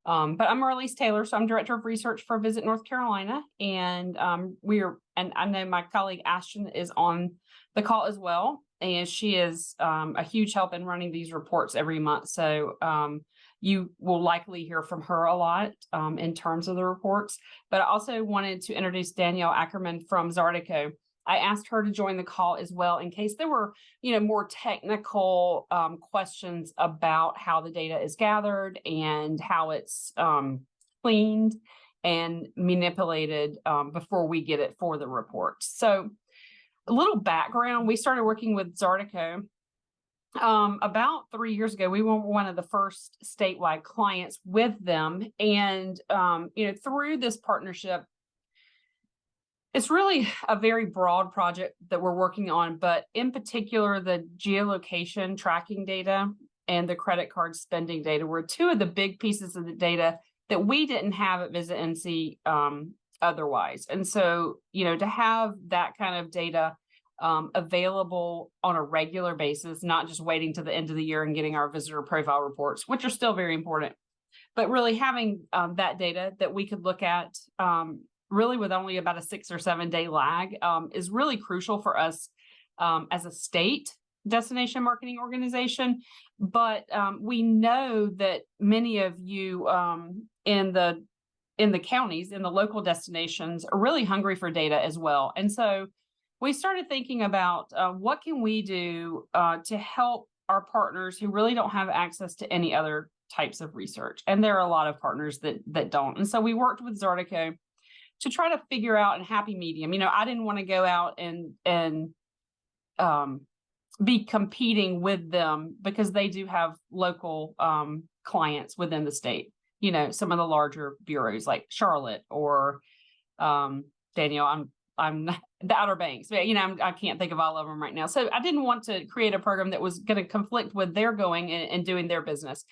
But I'm Marlise Taylor, so I'm Director of Research for Visit North Carolina, and and I know my colleague Ashton is on the call as well, and she is a huge help in running these reports every month. So you will likely hear from her a lot in terms of the reports. But I also wanted to introduce Danielle Ackerman from Zartico. I asked her to join the call as well in case there were, more technical questions about how the data is gathered and how it's cleaned and manipulated before we get it for the report. So a little background, we started working with Zartico about 3 years ago. We were one of the first statewide clients with them. And, through this partnership, it's really a very broad project that we're working on, but in particular, the geolocation tracking data and the credit card spending data were two of the big pieces of the data that we didn't have at Visit NC otherwise. And so, to have that kind of data available on a regular basis, not just waiting to the end of the year and getting our visitor profile reports, which are still very important, but really having that data that we could look at really with only about a 6 or 7 day lag is really crucial for us as a state destination marketing organization. But we know that many of you in the counties, in the local destinations, are really hungry for data as well. And so we started thinking about what can we do to help our partners who really don't have access to any other types of research. And there are a lot of partners that don't. And so we worked with Zartico to try to figure out a happy medium. I didn't want to go out and be competing with them because they do have local clients within the state. Some of the larger bureaus like Charlotte or Danielle. I'm the Outer Banks, but I can't think of all of them right now. So I didn't want to create a program that was going to conflict with their going and doing their business.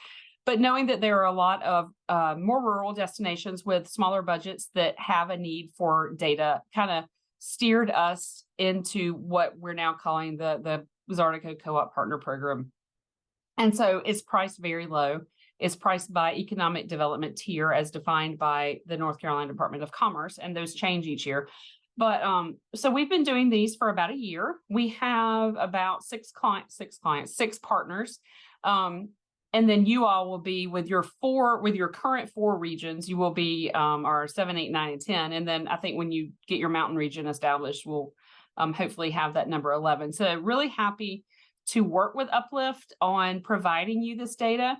But knowing that there are a lot of more rural destinations with smaller budgets that have a need for data kind of steered us into what we're now calling the Zartico Co-op Partner Program. And so it's priced very low. It's priced by economic development tier as defined by the North Carolina Department of Commerce, and those change each year. But so we've been doing these for about a year. We have about six partners. And then you all will be with your current 4 regions, you will be our 7, 8, 9, and 10. And then I think when you get your mountain region established, we'll hopefully have that number 11. So really happy to work with Uplift on providing you this data.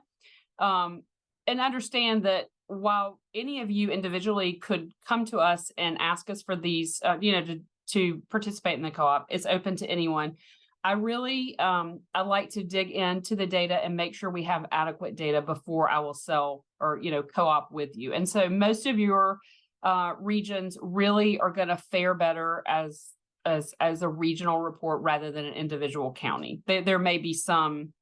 And understand that while any of you individually could come to us and ask us for these, to participate in the co-op, it's open to anyone. I really, I like to dig into the data and make sure we have adequate data before I will sell or, co-op with you. And so most of your regions really are going to fare better as a regional report rather than an individual county. There may be some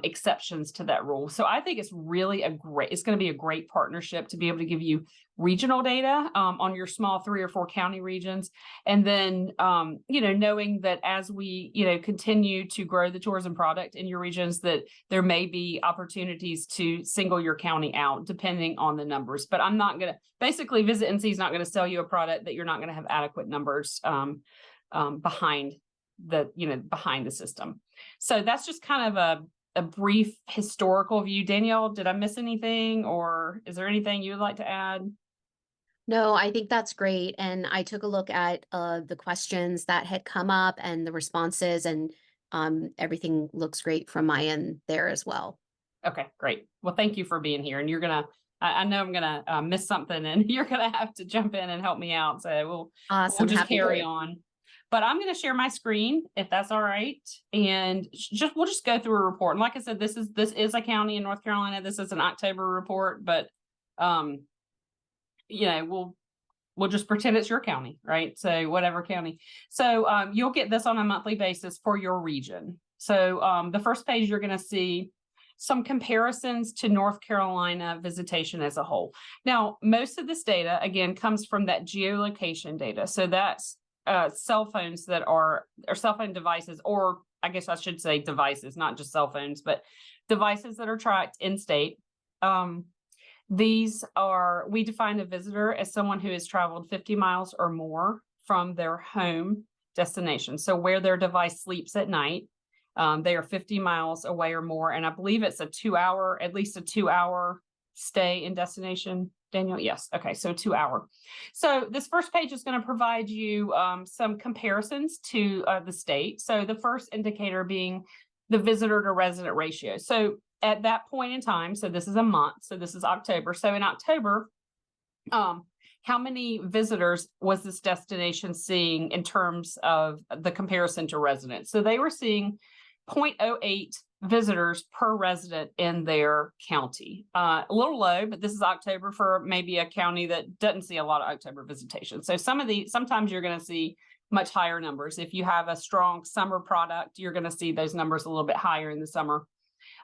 exceptions to that rule. So I think it's really it's going to be a great partnership to be able to give you regional data on your small 3 or 4 county regions. And then, knowing that as we, continue to grow the tourism product in your regions, that there may be opportunities to single your county out depending on the numbers. But I'm not going to, basically Visit NC is not going to sell you a product that you're not going to have adequate numbers behind the system. So that's just kind of a brief historical view. Danielle, did I miss anything, or is there anything you would like to add? No, I think that's great. And I took a look at the questions that had come up and the responses, and everything looks great from my end there as well. Okay, great. Well, thank you for being here. And I know I'm gonna miss something, and you're gonna have to jump in and help me out. So we'll just carry on. But I'm going to share my screen if that's all right, and we'll just go through a report. And like I said, this is a county in North Carolina. This is an October report, but we'll just pretend it's your county, right? So whatever county. So you'll get this on a monthly basis for your region. So the first page, you're going to see some comparisons to North Carolina visitation as a whole. Now, most of this data, again, comes from that geolocation data. So that's cell phones or cell phone devices, or I guess I should say devices, not just cell phones, but devices that are tracked in state. We define a visitor as someone who has traveled 50 miles or more from their home destination. So where their device sleeps at night, they are 50 miles away or more. And I believe it's at least a 2 hour stay in destination. Daniel, yes. Okay, so 2 hour. So this first page is going to provide you some comparisons to the state. So the first indicator being the visitor to resident ratio. So at that point in time, so this is a month, so this is October. So in October, how many visitors was this destination seeing in terms of the comparison to residents? So they were seeing 0.08 visitors per resident in their county. A little low, but this is October for maybe a county that doesn't see a lot of October visitation. So sometimes you're going to see much higher numbers. If you have a strong summer product, you're going to see those numbers a little bit higher in the summer.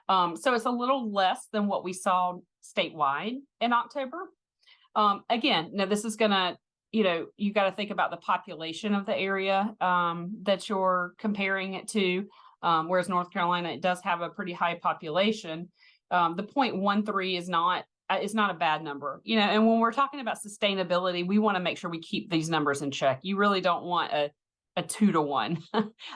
So it's a little less than what we saw statewide in October. Again, now this is going to, you got to think about the population of the area that you're comparing it to. Whereas North Carolina, it does have a pretty high population. The 0.13 is not a bad number, and when we're talking about sustainability, we want to make sure we keep these numbers in check. You really don't want a 2-to-1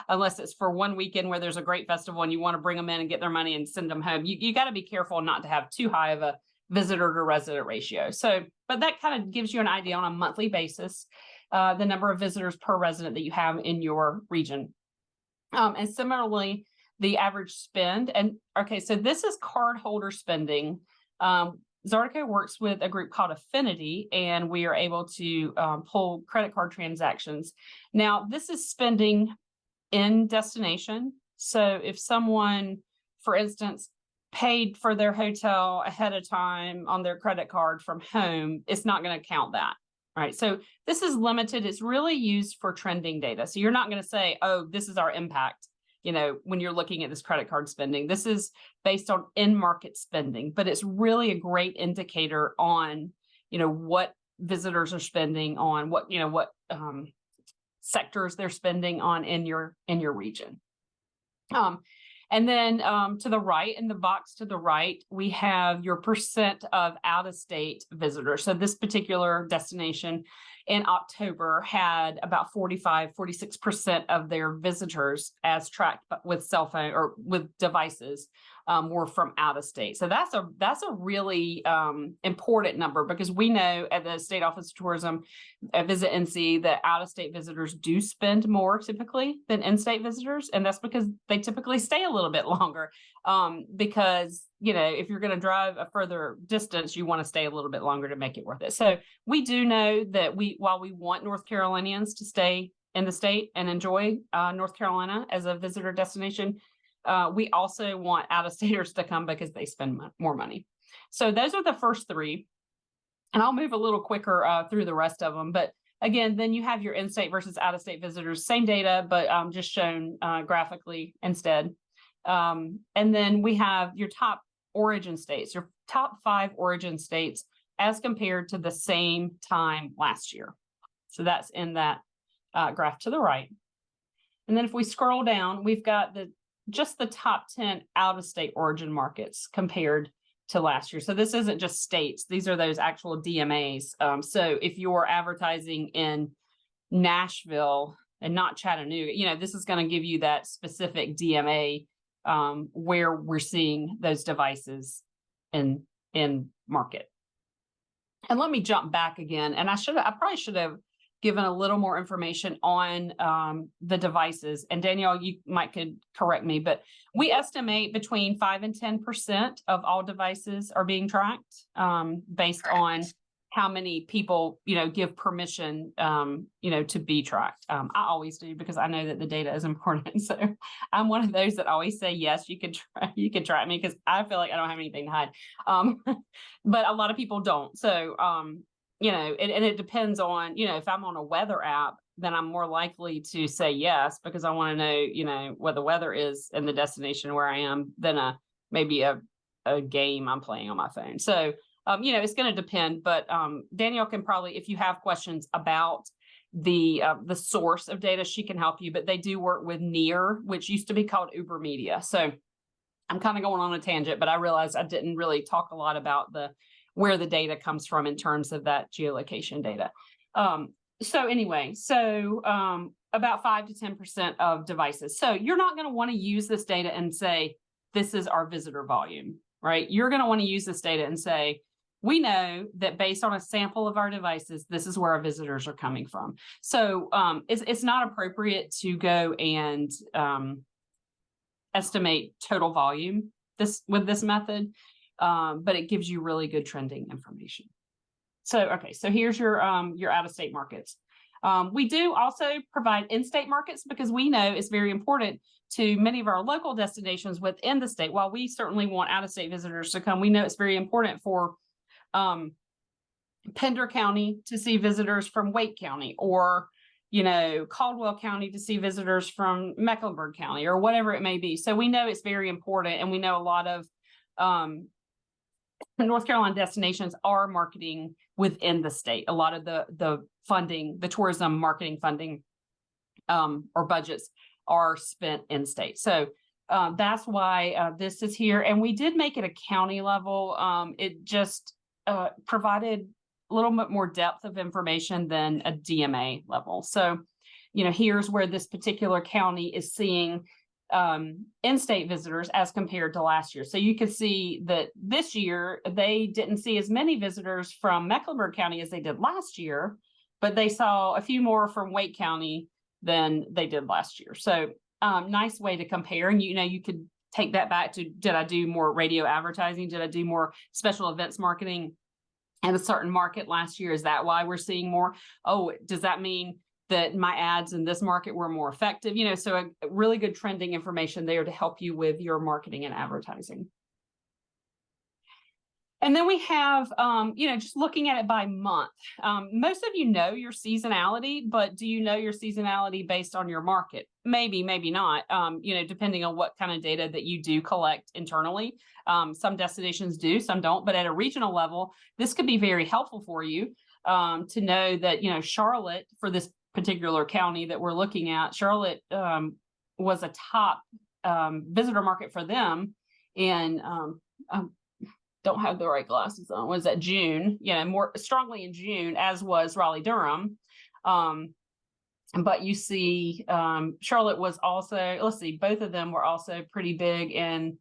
unless it's for one weekend where there's a great festival and you want to bring them in and get their money and send them home. You got to be careful not to have too high of a visitor to resident ratio. So, but that kind of gives you an idea on a monthly basis, the number of visitors per resident that you have in your region. And similarly, the average spend. And okay, so this is cardholder spending. Zartico works with a group called Affinity, and we are able to pull credit card transactions. Now, this is spending in destination. So if someone, for instance, paid for their hotel ahead of time on their credit card from home, it's not going to count that. Right. So this is limited. It's really used for trending data. So you're not going to say, oh, this is our impact, when you're looking at this credit card spending. This is based on in-market spending, but it's really a great indicator on, what visitors are spending on, what sectors they're spending on in your region. And then to the right, in the box to the right, we have your percent of out-of-state visitors. So this particular destination in October had about 46% of their visitors as tracked with cell phone or with devices were from out of state. So that's a really important number, because we know at the State Office of Tourism, at Visit NC, that out of state visitors do spend more typically than in-state visitors, and that's because they typically stay a little bit longer. Because if you're going to drive a further distance, you want to stay a little bit longer to make it worth it. So we do know that while we want North Carolinians to stay in the state and enjoy North Carolina as a visitor destination, we also want out-of-staters to come because they spend more money. So those are the first three, and I'll move a little quicker through the rest of them. But again, then you have your in-state versus out-of-state visitors, same data, but just shown graphically instead. And then we have your top origin states, your top 5 origin states as compared to the same time last year. So that's in that graph to the right. And then if we scroll down, we've got just the top 10 out-of-state origin markets compared to last year. So this isn't just states, these are those actual DMAs. So if you're advertising in Nashville and not Chattanooga, this is going to give you that specific DMA where we're seeing those devices in market. And let me jump back again. And I probably should have given a little more information on the devices. And Danielle, you could correct me, but we estimate between 5 and 10% of all devices are being tracked based on how many people, give permission, to be tracked. I always do, because I know that the data is important. So I'm one of those that always say, yes, you can track me, because I feel like I don't have anything to hide. But a lot of people don't. So, and it depends on, if I'm on a weather app, then I'm more likely to say yes, because I want to know, what the weather is in the destination where I am than maybe a game I'm playing on my phone. So, it's going to depend, but Danielle can probably, if you have questions about the source of data, she can help you. But they do work with NEAR, which used to be called Uber Media. So I'm kind of going on a tangent, but I realized I didn't really talk a lot about the where the data comes from in terms of that geolocation data. About 5 to 10% of devices. So you're not going to want to use this data and say, this is our visitor volume, right? You're going to want to use this data and say, we know that based on a sample of our devices, this is where our visitors are coming from. So it's not appropriate to go and estimate total volume with this method, but it gives you really good trending information. So here's your out-of-state markets. We do also provide in-state markets because we know it's very important to many of our local destinations within the state. While we certainly want out-of-state visitors to come, we know it's very important for Pender County to see visitors from Wake County, or Caldwell County to see visitors from Mecklenburg County, or whatever it may be. So we know it's very important, and we know a lot of North Carolina destinations are marketing within the state. A lot of the funding, the tourism marketing funding or budgets are spent in state. So that's why this is here. And we did make it a county level. It just provided a little bit more depth of information than a DMA level. So, here's where this particular county is seeing in-state visitors as compared to last year. So you can see that this year they didn't see as many visitors from Mecklenburg County as they did last year, but they saw a few more from Wake County than they did last year. So nice way to compare. And you could take that back to, did I do more radio advertising? Did I do more special events marketing in a certain market last year? Is that why we're seeing more? Oh, does that mean that my ads in this market were more effective? So a really good trending information there to help you with your marketing and advertising. And then we have, just looking at it by month. Most of you know your seasonality, but do you know your seasonality based on your market? Maybe, maybe not, depending on what kind of data that you do collect internally. Some destinations do, some don't, but at a regional level, this could be very helpful for you to know that, Charlotte, for this particular county that we're looking at, Charlotte was a top visitor market for them in don't have the right glasses on. Was that June? More strongly in June, as was Raleigh-Durham. But you see, Charlotte was also, both of them were also pretty big in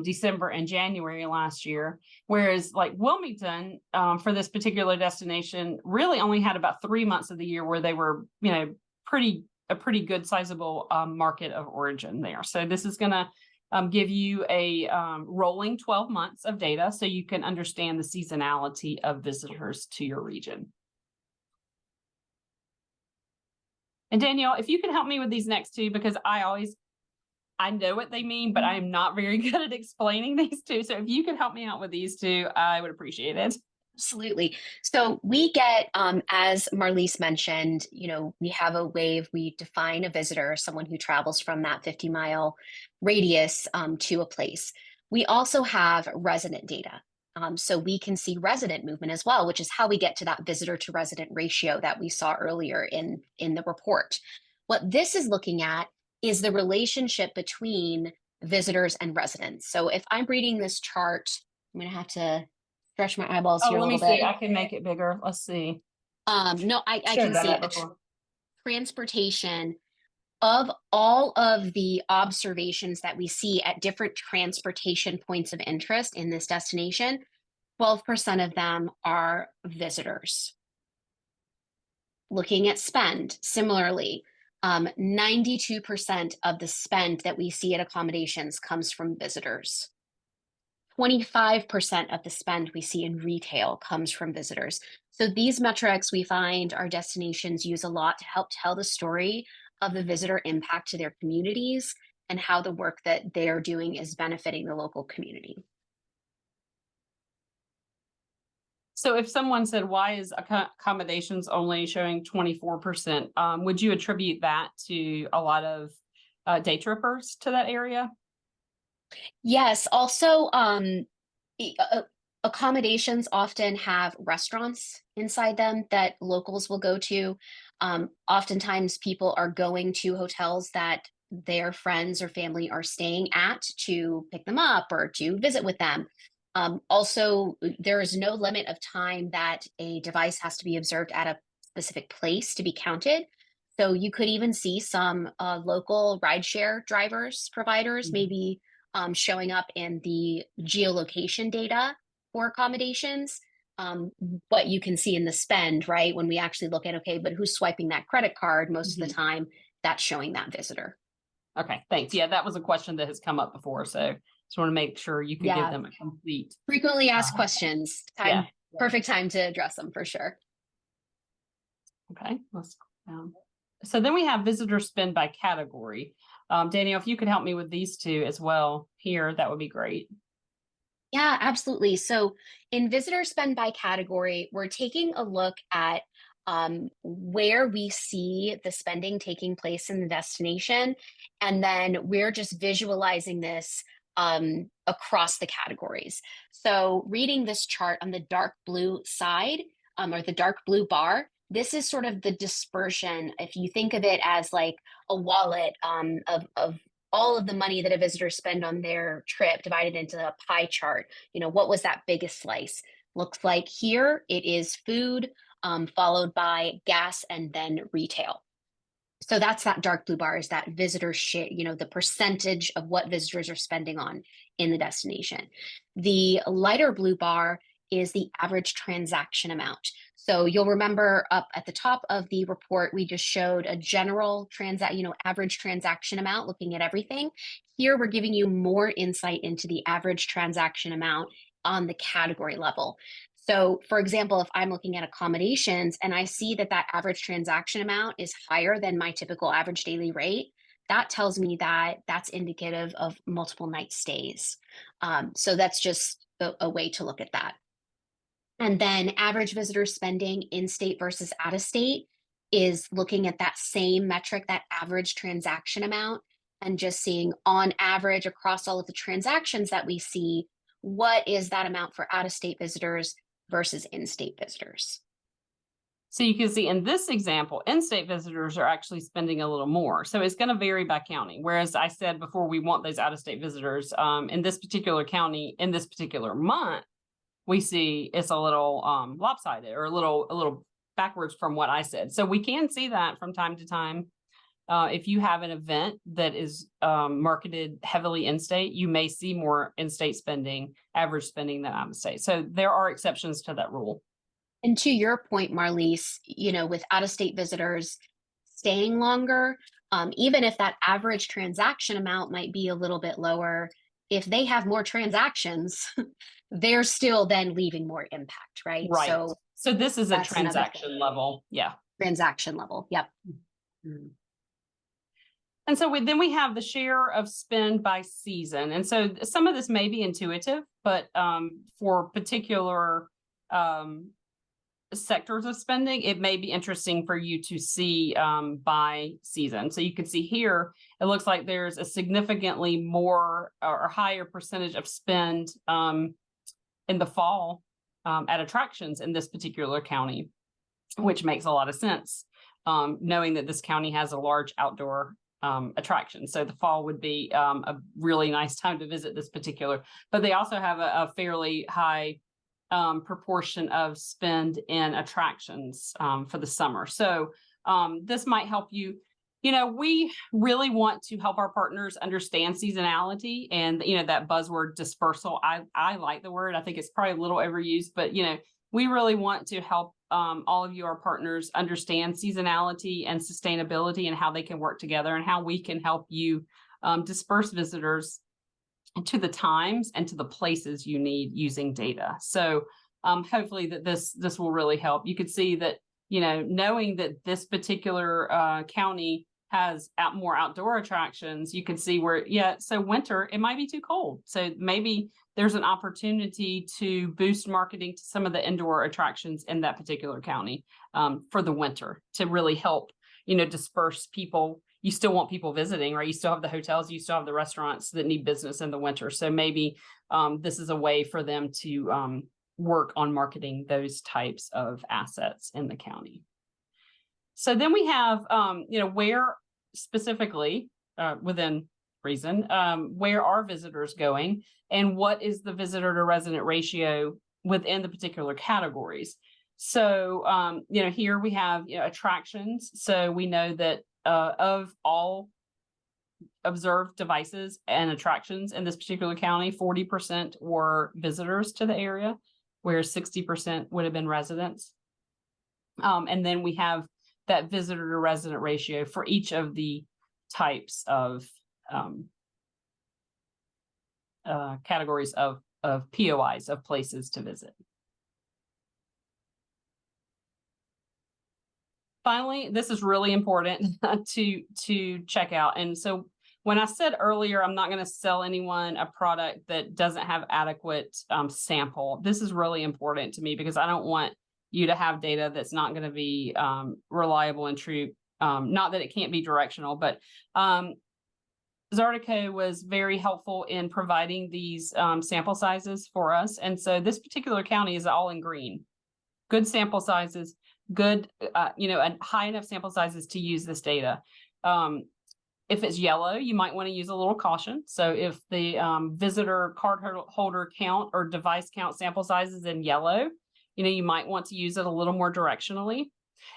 December and January last year. Whereas like Wilmington, for this particular destination, really only had about 3 months of the year where they were, a pretty good sizable market of origin there. So this is going to give you a rolling 12 months of data so you can understand the seasonality of visitors to your region. And Danielle, if you can help me with these next two, because I know what they mean, but I am not very good at explaining these two. So if you can help me out with these two, I would appreciate it. Absolutely. So we get, as Marlise mentioned, we have a way we define a visitor, someone who travels from that 50-mile radius to a place. We also have resident data. So we can see resident movement as well, which is how we get to that visitor to resident ratio that we saw earlier in the report. What this is looking at is the relationship between visitors and residents. So if I'm reading this chart, I'm going to have to stretch my eyeballs here a little bit. Let me see. I can make it bigger. Let's see. No, I can see it. Transportation of all of the observations that we see at different transportation points of interest in this destination, 12% of them are visitors. Looking at spend, similarly, 92% of the spend that we see at accommodations comes from visitors. 25% of the spend we see in retail comes from visitors. So these metrics we find our destinations use a lot to help tell the story of the visitor impact to their communities and how the work that they are doing is benefiting the local community. So if someone said, why is accommodations only showing 24%, would you attribute that to a lot of day trippers to that area? Yes. Also, accommodations often have restaurants inside them that locals will go to. Oftentimes people are going to hotels that their friends or family are staying at to pick them up or to visit with them. Also, there is no limit of time that a device has to be observed at a specific place to be counted. So you could even see some local rideshare drivers, providers, Mhm. maybe showing up in the geolocation data for accommodations. But you can see in the spend, right? When we actually look at, okay, but who's swiping that credit card most of the Mhm. time, that's showing that visitor. Okay, thanks. Yeah, that was a question that has come up before, so just want to make sure you could give Yeah, them a complete. frequently asked Uh, questions. yeah. Perfect time to address them for sure. Okay, let's go down. So then we have visitor spend by category. Danielle, if you could help me with these two as well here, that would be great. Yeah, absolutely. So in visitor spend by category, we're taking a look at where we see the spending taking place in the destination. And then we're just visualizing this across the categories. So reading this chart on the dark blue side, or the dark blue bar, this is sort of the dispersion. If you think of it as like a wallet of all of the money that a visitor spend on their trip divided into a pie chart, what was that biggest slice? Looks like here it is food, followed by gas and then retail. So that's that dark blue bar, is that visitor share, the percentage of what visitors are spending on in the destination. The lighter blue bar is the average transaction amount. So you'll remember up at the top of the report, we just showed a general average transaction amount, looking at everything. Here we're giving you more insight into the average transaction amount on the category level. So, for example, if I'm looking at accommodations and I see that that average transaction amount is higher than my typical average daily rate, that tells me that that's indicative of multiple night stays. So that's just a way to look at that. And then average visitor spending in state versus out of state is looking at that same metric, that average transaction amount, and just seeing on average across all of the transactions that we see, what is that amount for out of state visitors versus in state visitors. So you can see in this example, in-state visitors are actually spending a little more. So it's going to vary by county. Whereas I said before, we want those out-of-state visitors in this particular county, in this particular month, we see it's a little lopsided or a little backwards from what I said. So we can see that from time to time. If you have an event that is marketed heavily in-state, you may see more in-state spending, average spending than out-of-state. So there are exceptions to that rule. And to your point, Marlise, with out of state visitors staying longer, even if that average transaction amount might be a little bit lower, if they have more transactions, they're still then leaving more impact, right? Right. So So this is a that's another thing. transaction level. Yeah. Transaction level. Yep. Mhm. And so then we have the share of spend by season. And so some of this may be intuitive, but for particular sectors of spending, it may be interesting for you to see by season. So you can see here, it looks like there's a significantly more or higher percentage of spend in the fall at attractions in this particular county, which makes a lot of sense, knowing that this county has a large outdoor attraction. So the fall would be a really nice time to visit this particular, but they also have a fairly high proportion of spend in attractions for the summer. So this might help you. We really want to help our partners understand seasonality and, that buzzword dispersal. I like the word. I think it's probably a little overused, but, we really want to help all of you, our partners, understand seasonality and sustainability and how they can work together and how we can help you disperse visitors to the times and to the places you need using data. So hopefully that this will really help. You could see that, knowing that this particular county has more outdoor attractions, you can see where, so winter, it might be too cold. So maybe there's an opportunity to boost marketing to some of the indoor attractions in that particular county for the winter to really help, disperse people. You still want people visiting, right? You still have the hotels, you still have the restaurants that need business in the winter. So maybe this is a way for them to work on marketing those types of assets in the county. So then we have, where specifically within reason, where are visitors going and what is the visitor to resident ratio within the particular categories. So, here we have, attractions. So we know that of all observed devices and attractions in this particular county, 40% were visitors to the area, whereas 60% would have been residents. And then we have that visitor to resident ratio for each of the types of categories of POIs, of places to visit. Finally, this is really important to check out. And so when I said earlier, I'm not going to sell anyone a product that doesn't have adequate sample. This is really important to me because I don't want you to have data that's not going to be reliable and true. Not that it can't be directional, but Zartico was very helpful in providing these sample sizes for us. And so this particular county is all in green. Good sample sizes, good, and high enough sample sizes to use this data. If it's yellow, you might want to use a little caution. So if the visitor card holder count or device count sample size is in yellow, you might want to use it a little more directionally.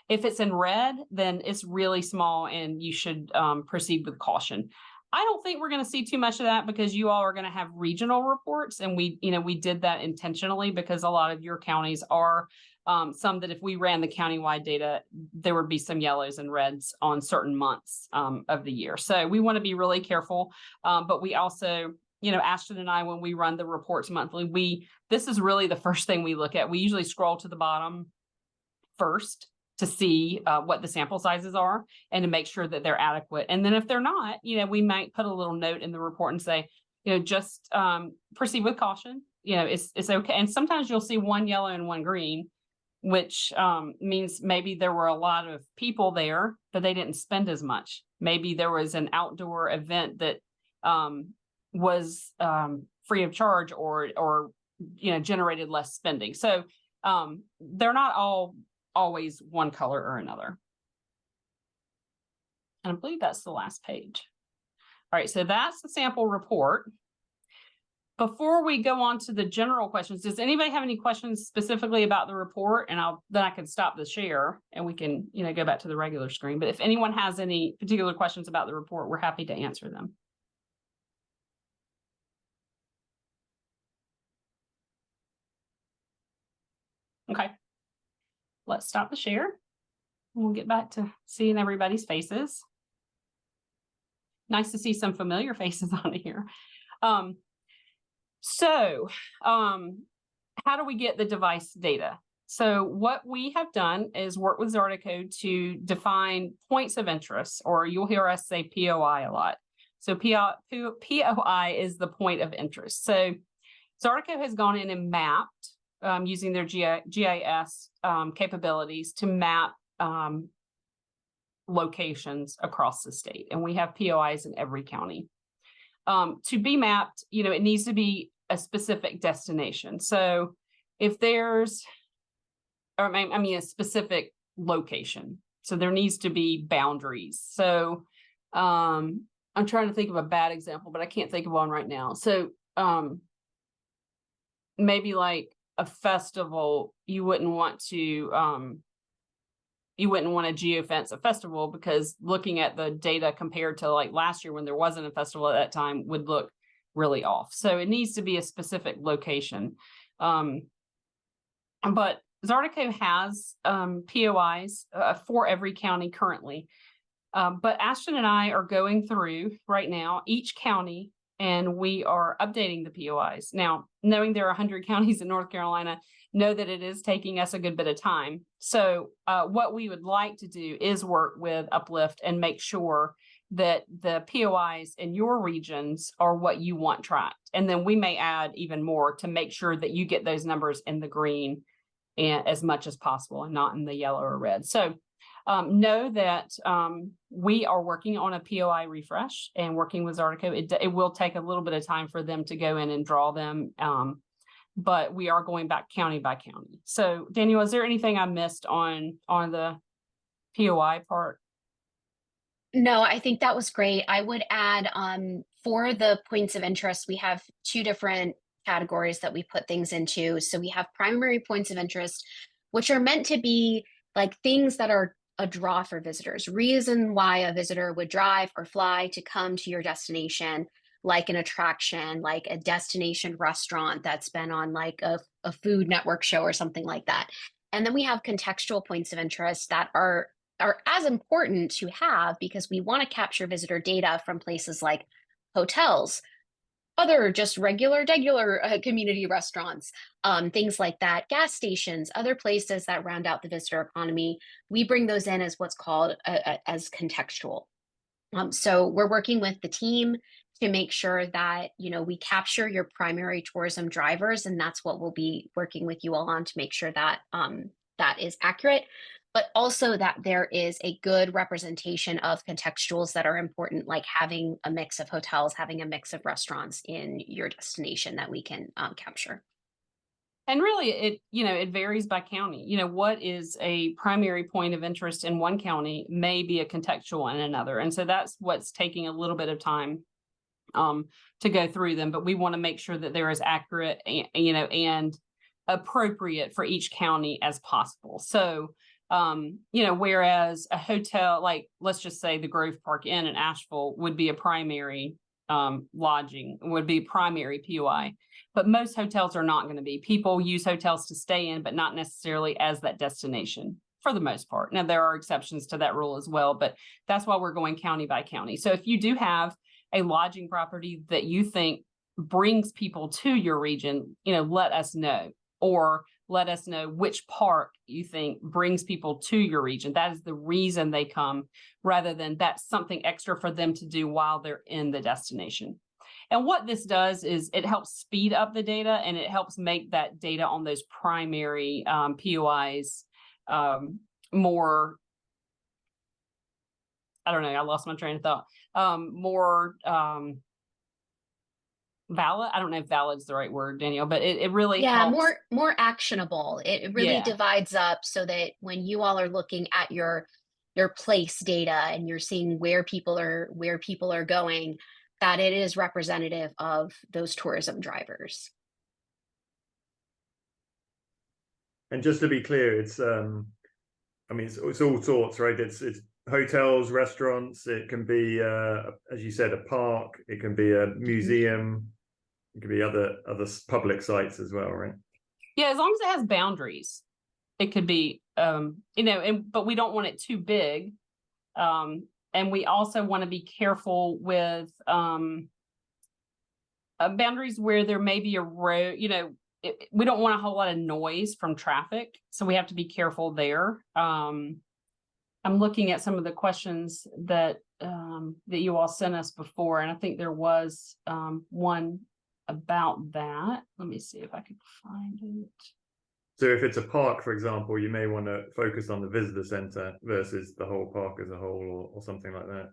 If it's in red, then it's really small and you should proceed with caution. I don't think we're going to see too much of that because you all are going to have regional reports, and we did that intentionally because a lot of your counties are some that if we ran the countywide data, there would be some yellows and reds on certain months of the year. So we want to be really careful, but we also, Ashton and I, when we run the reports monthly, this is really the first thing we look at. We usually scroll to the bottom first to see what the sample sizes are and to make sure that they're adequate. And then if they're not, we might put a little note in the report and say, just proceed with caution. It's okay. And sometimes you'll see one yellow and one green, which means maybe there were a lot of people there, but they didn't spend as much. Maybe there was an outdoor event that was free of charge or generated less spending. So they're not all always one color or another. And I believe that's the last page. All right, so that's the sample report. Before we go on to the general questions, does anybody have any questions specifically about the report? And then I can stop the share and we can, go back to the regular screen. But if anyone has any particular questions about the report, we're happy to answer them. Okay, let's stop the share. We'll get back to seeing everybody's faces. Nice to see some familiar faces on here. So how do we get the device data? So what we have done is work with Zartico to define points of interest, or you'll hear us say POI a lot. So POI is the point of interest. So Zartico has gone in and mapped using their GIS capabilities to map locations across the state. And we have POIs in every county. To be mapped, it needs to be a specific destination. So if there's, a specific location. So there needs to be boundaries. So I'm trying to think of a bad example, but I can't think of one right now. So maybe like a festival, you wouldn't want to geofence a festival because looking at the data compared to like last year when there wasn't a festival at that time would look really off. So it needs to be a specific location. But Zartico has POIs for every county currently. But Ashton and I are going through right now each county and we are updating the POIs. Now, knowing there are 100 counties in North Carolina, know that it is taking us a good bit of time. So what we would like to do is work with Uplift and make sure that the POIs in your regions are what you want tracked. And then we may add even more to make sure that you get those numbers in the green and as much as possible and not in the yellow or red. So know that we are working on a POI refresh and working with Zartico. It will take a little bit of time for them to go in and draw them, but we are going back county by county. So Daniel, is there anything I missed on the POI part? No, I think that was great. I would add for the points of interest, we have two different categories that we put things into. So we have primary points of interest, which are meant to be like things that are a draw for visitors, reason why a visitor would drive or fly to come to your destination, like an attraction, like a destination restaurant that's been on like a Food Network show or something like that. And then we have contextual points of interest that are as important to have because we want to capture visitor data from places like hotels, other just regular community restaurants, things like that, gas stations, other places that round out the visitor economy. We bring those in as what's called as contextual. So we're working with the team to make sure that we capture your primary tourism drivers, and that's what we'll be working with you all on to make sure that that is accurate, but also that there is a good representation of contextuals that are important, like having a mix of hotels, having a mix of restaurants in your destination that we can capture. And really, it varies by county. What is a primary point of interest in one county may be a contextual in another. And so that's what's taking a little bit of time to go through them. But we want to make sure that they're as accurate, and appropriate for each county as possible. So, whereas a hotel, like let's just say the Grove Park Inn in Asheville would be a primary lodging, would be primary POI. But most hotels are not going to be. People use hotels to stay in, but not necessarily as that destination for the most part. Now, there are exceptions to that rule as well, but that's why we're going county by county. So if you do have a lodging property that you think brings people to your region, let us know, or let us know which park you think brings people to your region. That is the reason they come, rather than that's something extra for them to do while they're in the destination. And what this does is it helps speed up the data, and it helps make that data on those primary POIs more, I don't know, I lost my train of thought, more valid. I don't know if valid is the right word, Danielle, but it really Yeah, helps. more actionable. It really Yeah. divides up so that when you all are looking at your place data and you're seeing where people are going, that it is representative of those tourism drivers. And just to be clear, it's I mean, it's all sorts, right? It's hotels, restaurants. It can be, as you said, a park. It can be a museum. It can be other public sites as well, right? Yeah, as long as it has boundaries, it could be, but we don't want it too big. And we also want to be careful with boundaries where there may be a road, we don't want a whole lot of noise from traffic. So we have to be careful there. I'm looking at some of the questions that you all sent us before, and I think there was one about that. Let me see if I can find it. So if it's a park, for example, you may want to focus on the visitor center versus the whole park as a whole, or something like that.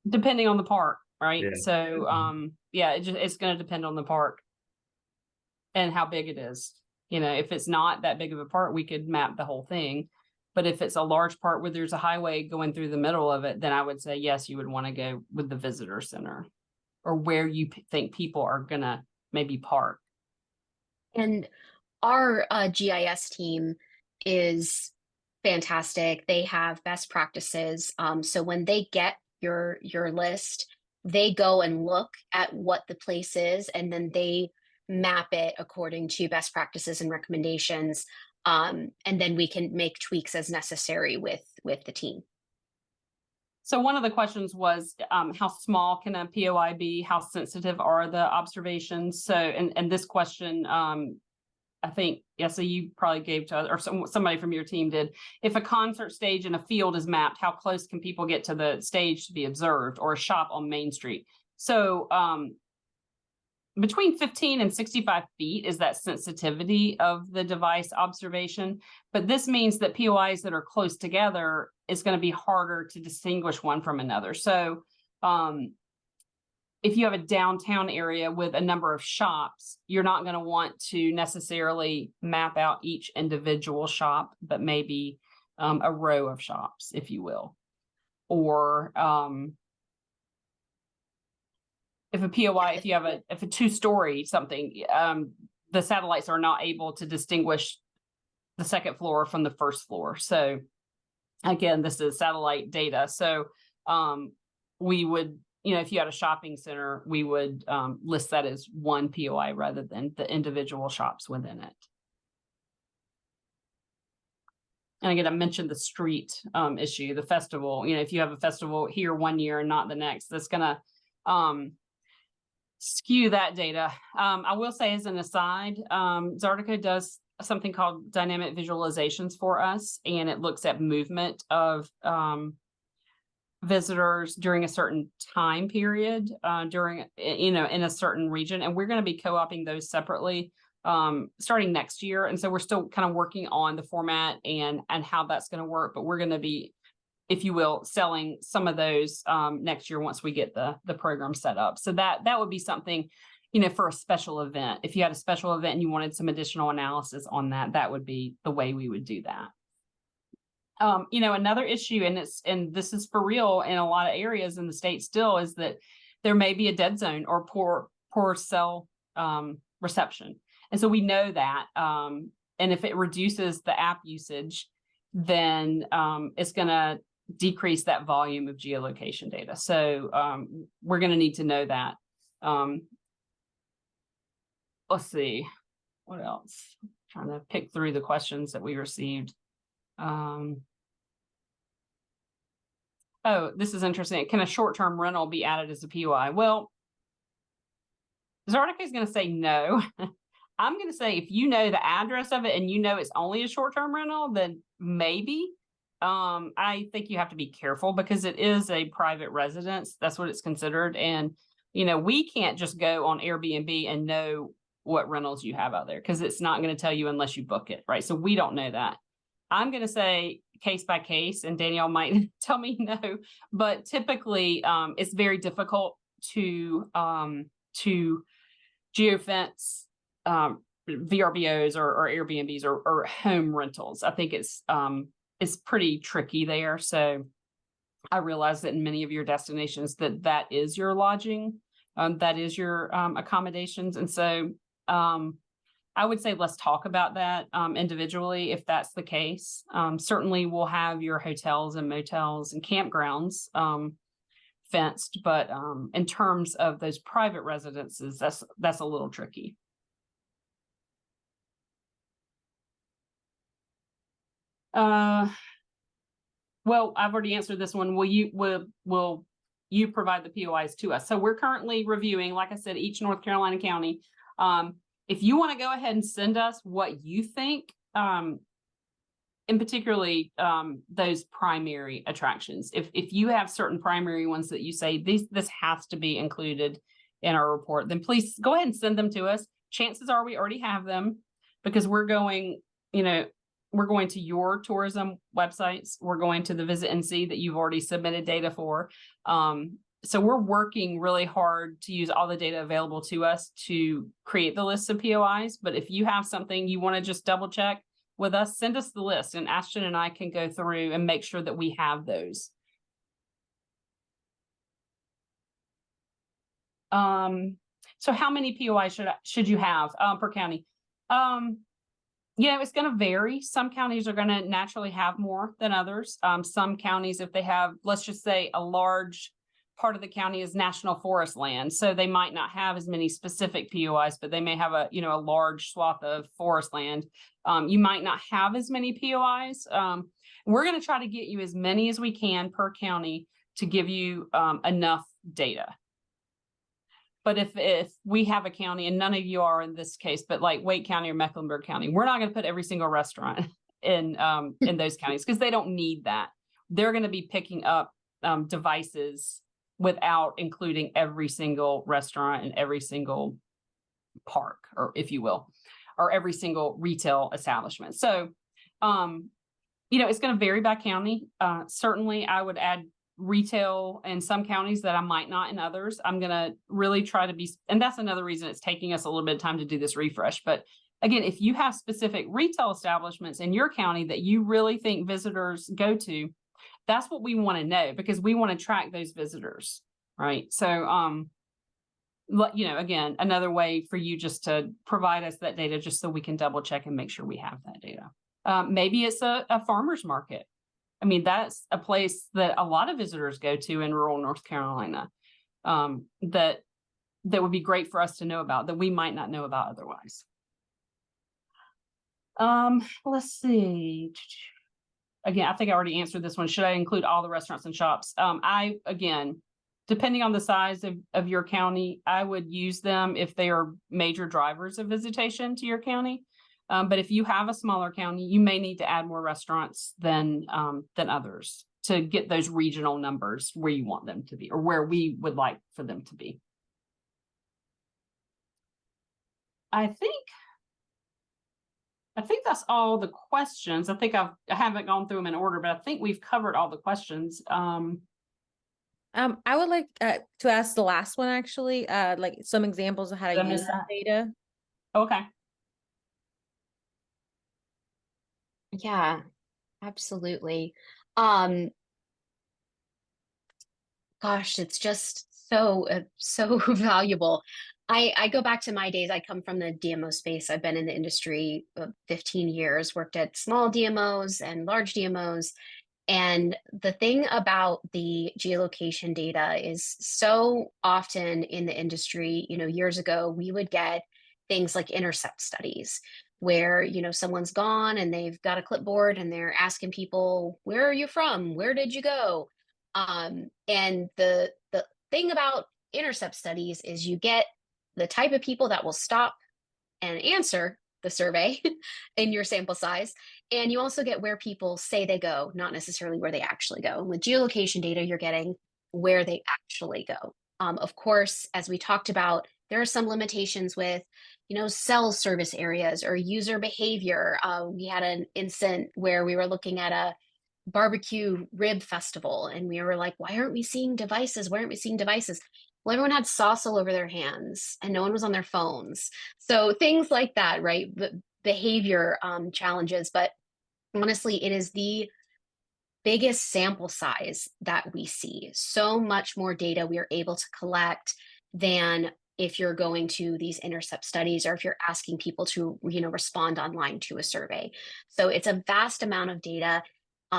Depending on the park, right? Yeah. So it's going to depend on the park and how big it is. If it's not that big of a park, we could map the whole thing. But if it's a large part where there's a highway going through the middle of it, then I would say, yes, you would want to go with the visitor center, or where you think people are going to maybe park. And our GIS team is fantastic. They have best practices. So when they get your list, they go and look at what the place is, and then they map it according to best practices and recommendations. And then we can make tweaks as necessary with the team. So one of the questions was, how small can a POI be? How sensitive are the observations? So, and this question, I think, so you probably gave to, or somebody from your team did. If a concert stage in a field is mapped, how close can people get to the stage to be observed, or a shop on Main Street? So between 15 and 65 feet is that sensitivity of the device observation. But this means that POIs that are close together is going to be harder to distinguish one from another. So if you have a downtown area with a number of shops, you're not going to want to necessarily map out each individual shop, but maybe a row of shops, if you will. or if a POI, if a 2-story something, the satellites are not able to distinguish the second floor from the first floor. So again, this is satellite data. So we would, if you had a shopping center, we would list that as one POI rather than the individual shops within it. And again, I mentioned the street issue, the festival. If you have a festival here one year and not the next, that's going to skew that data. I will say as an aside, Zartico does something called dynamic visualizations for us, and it looks at movement of visitors during a certain time period, during, in a certain region. And we're going to be co-opting those separately starting next year. And so we're still kind of working on the format and how that's going to work, but we're going to be, if you will, selling some of those next year once we get the program set up. So that would be something, for a special event. If you had a special event and you wanted some additional analysis on that, that would be the way we would do that. Another issue, and this is for real in a lot of areas in the state still, is that there may be a dead zone or poor cell reception. And so we know that, and if it reduces the app usage, then it's going to decrease that volume of geolocation data. So we're going to need to know that. Let's see, what else? I'm trying to pick through the questions that we received. Oh, this is interesting. Can a short-term rental be added as a POI? Well, Zartico is going to say no. I'm going to say if you know the address of it and it's only a short-term rental, then maybe. I think you have to be careful because it is a private residence. That's what it's considered. And, we can't just go on Airbnb and know what rentals you have out there because it's not going to tell you unless you book it, right? So we don't know that. I'm going to say case by case, and Danielle might tell me no, but typically it's very difficult to geofence VRBOs or Airbnbs or home rentals. I think it's pretty tricky there. So I realize that in many of your destinations that is your lodging, that is your accommodations. And so I would say let's talk about that individually if that's the case. Certainly we'll have your hotels and motels and campgrounds fenced, but in terms of those private residences, that's a little tricky. Well, I've already answered this one. Will you provide the POIs to us? So we're currently reviewing, like I said, each North Carolina county. If you want to go ahead and send us what you think, and particularly those primary attractions, if you have certain primary ones that you say this has to be included in our report, then please go ahead and send them to us. Chances are we already have them because we're going to your tourism websites. We're going to the Visit NC that you've already submitted data for. So we're working really hard to use all the data available to us to create the list of POIs. But if you have something you want to just double check with us, send us the list and Ashton and I can go through and make sure that we have those. So how many POIs should you have per county? It's going to vary. Some counties are going to naturally have more than others. Some counties, if they have, let's just say a large part of the county is national forest land. So they might not have as many specific POIs, but they may have a large swath of forest land. You might not have as many POIs. We're going to try to get you as many as we can per county to give you enough data. But if we have a county, and none of you are in this case, but like Wake County or Mecklenburg County, we're not going to put every single restaurant in those counties because they don't need that. They're going to be picking up devices without including every single restaurant and every single park, or if you will, or every single retail establishment. So, it's going to vary by county. Certainly, I would add retail in some counties that I might not in others. I'm going to really try to be, and that's another reason it's taking us a little bit of time to do this refresh. But again, if you have specific retail establishments in your county that you really think visitors go to, that's what we want to know, because we want to track those visitors, right? So, you know, again, another way for you just to provide us that data, just so we can double check and make sure we have that data. Maybe it's a farmer's market. I mean, that's a place that a lot of visitors go to in rural North Carolina, that would be great for us to know about, that we might not know about otherwise. Let's see. Again, I think I already answered this one. Should I include all the restaurants and shops? Again, depending on the size of your county, I would use them if they are major drivers of visitation to your county. But if you have a smaller county, you may need to add more restaurants than others to get those regional numbers where you want them to be, or where we would like for them to be. I think that's all the questions. I think I haven't gone through them in order, but I think we've covered all the questions. I would like to ask the last one, actually, like some examples of how to use that data. Okay. Yeah, absolutely. Gosh, it's just so valuable. I go back to my days. I come from the DMO space. I've been in the industry 15 years, worked at small DMOs and large DMOs. And the thing about the geolocation data is, so often in the industry, you know, years ago, we would get things like intercept studies where, you know, someone's gone and they've got a clipboard and they're asking people, where are you from? Where did you go? And the thing about intercept studies is you get the type of people that will stop and answer the survey in your sample size. And you also get where people say they go, not necessarily where they actually go. And with geolocation data, you're getting where they actually go. Of course, as we talked about, there are some limitations with, you know, cell service areas or user behavior. We had an incident where we were looking at a barbecue rib festival and we were like, why aren't we seeing devices? Why aren't we seeing devices? Well, everyone had sauce all over their hands and no one was on their phones. So things like that, right? Behavior challenges. But honestly, it is the biggest sample size that we see. So much more data we are able to collect than if you're going to these intercept studies or if you're asking people to, you know, respond online to a survey. So it's a vast amount of data.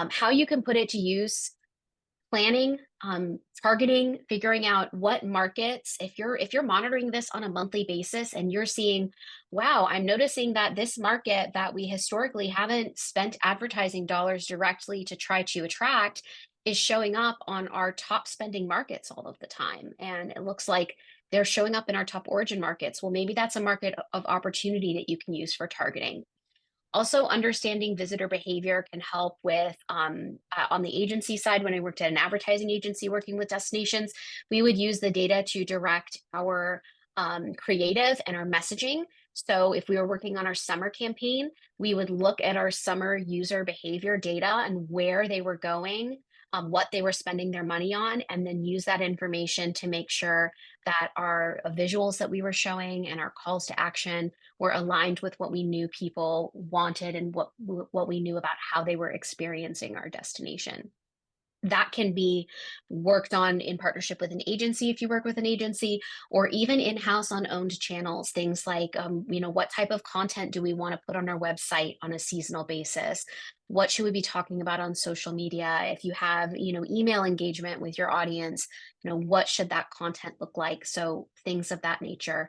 How you can put it to use: planning, targeting, figuring out what markets. If you're monitoring this on a monthly basis and you're seeing, wow, I'm noticing that this market that we historically haven't spent advertising dollars directly to try to attract is showing up on our top spending markets all of the time. And it looks like they're showing up in our top origin markets. Well, maybe that's a market of opportunity that you can use for targeting. Also, understanding visitor behavior can help with, on the agency side, when I worked at an advertising agency working with destinations, we would use the data to direct our creative and our messaging. So if we were working on our summer campaign, we would look at our summer user behavior data and where they were going, what they were spending their money on, and then use that information to make sure that our visuals that we were showing and our calls to action were aligned with what we knew people wanted and what we knew about how they were experiencing our destination. That can be worked on in partnership with an agency if you work with an agency, or even in-house on owned channels. Things like, you know, what type of content do we want to put on our website on a seasonal basis? What should we be talking about on social media? If you have, you know, email engagement with your audience, you know, what should that content look like? So things of that nature.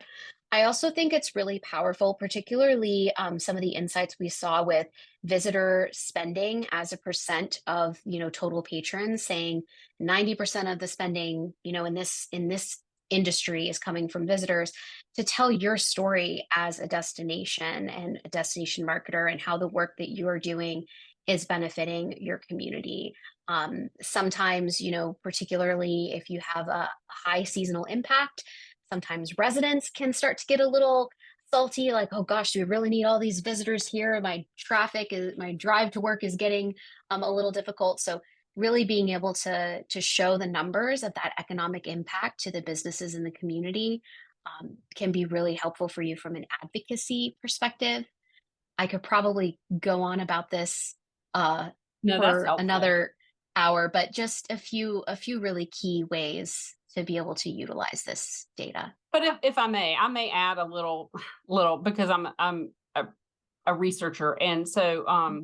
I also think it's really powerful, particularly some of the insights we saw with visitor spending as a percent of, you know, total patrons, saying 90% of the spending, you know, in this industry is coming from visitors, to tell your story as a destination and a destination marketer and how the work that you are doing is benefiting your community. Sometimes, you know, particularly if you have a high seasonal impact, sometimes residents can start to get a little salty, like, oh gosh, do we really need all these visitors here? My drive to work is getting a little difficult. So really being able to show the numbers of that economic impact to the businesses in the community can be really helpful for you from an advocacy perspective. I could probably go on about this No, for another hour, but just a few really key ways to be able to utilize this data. But if I may add a little because I'm a researcher, and so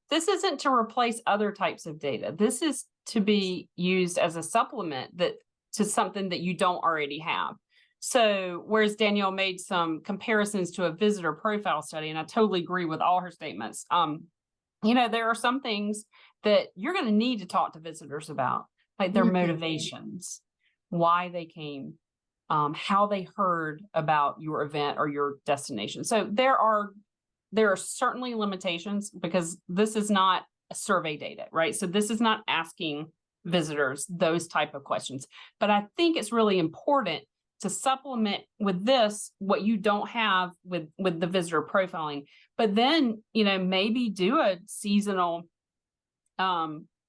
this isn't to replace other types of data. This is to be used as a supplement to something that you don't already have. So whereas Danielle made some comparisons to a visitor profile study, and I totally agree with all her statements, there are some things that you're going to need to talk to visitors about, like their motivations, why they came, how they heard about your event or your destination. So there are certainly limitations because this is not a survey data, right? So this is not asking visitors those type of questions. But I think it's really important to supplement with this what you don't have with the visitor profiling. But then, maybe do a seasonal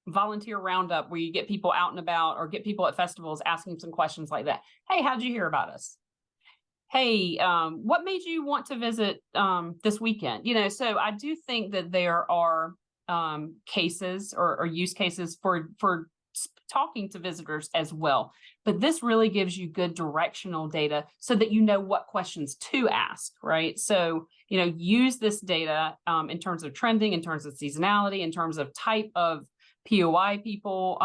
volunteer roundup where you get people out and about or get people at festivals asking some questions like that. Hey, how'd you hear about us? Hey, what made you want to visit this weekend? So I do think that there are cases or use cases for talking to visitors as well. But this really gives you good directional data so that you know what questions to ask, right? So, use this data in terms of trending, in terms of seasonality, in terms of type of POI people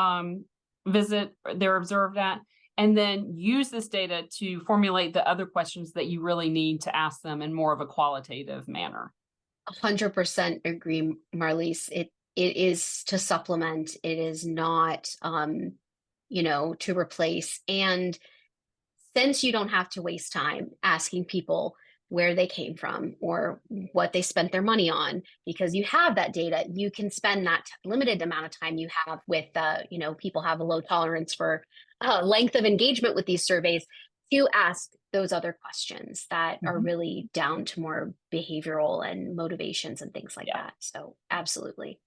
visit, they're observed at, and then use this data to formulate the other questions that you really need to ask them in more of a qualitative manner. 100% agree, Marlise. It is to supplement. It is not, to replace. And since you don't have to waste time asking people where they came from or what they spent their money on, because you have that data, you can spend that limited amount of time you have with, people have a low tolerance for length of engagement with these surveys to ask those other questions that are really down to more behavioral and motivations and things like that. So absolutely.